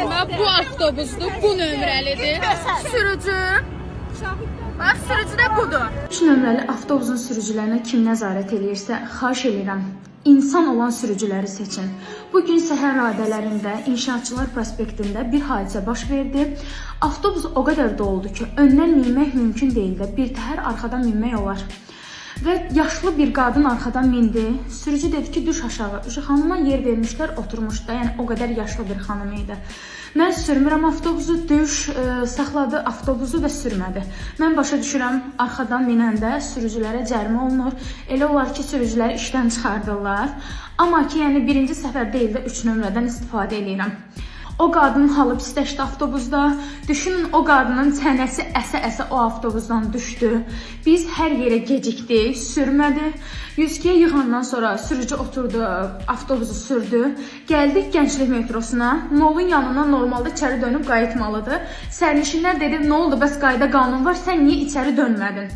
göstərmə. Bu avtobusdur, bu nömrəlidir. Sürücü. Bax, sürücü də budur. 3 nömrəli avtobusun sürücülərinə kim nəzarət eləyirsə, xahiş edirəm, insan olan sürücüləri seçin. Bugün səhər radələrində İnşaatçılar prospektində bir hadisə baş verdi. Avtobus o qədər doldu ki, öndən minmək mümkün deyil də, birtəhər arxadan minmək olar. Və yaşlı bir qadın arxadan mindi. Sürücü dedi ki, düş aşağı. Xanıma yer vermişlər, oturmuşdu. Yəni o qədər yaşlı bir xanım idi. Mən sürmürəm avtobusu, düş, saxladı avtobusu və sürmədi. Mən başa düşürəm, arxadan minəndə sürücülərə cərimə olunur. Elə olar ki, sürücüləri işdən çıxardırlar. Amma ki, yəni birinci səfər deyil də 3 nömrədən istifadə edirəm. O qadının halı pisləşdi avtobusda. Düşünün, o qadının çənəsi əsə-əsə o avtobusdan düşdü. Biz hər yerə gecikdik, sürmədi. 102-yə yığandan sonra sürücü oturdu, avtobusu sürdü. Gəldik Gənclik metrosuna. Molun yanına normalda içəri dönüb qayıtmalıdır. Sərnişinlər dedi, nə oldu, bəs qayda qanun var, sən niyə içəri dönmədin?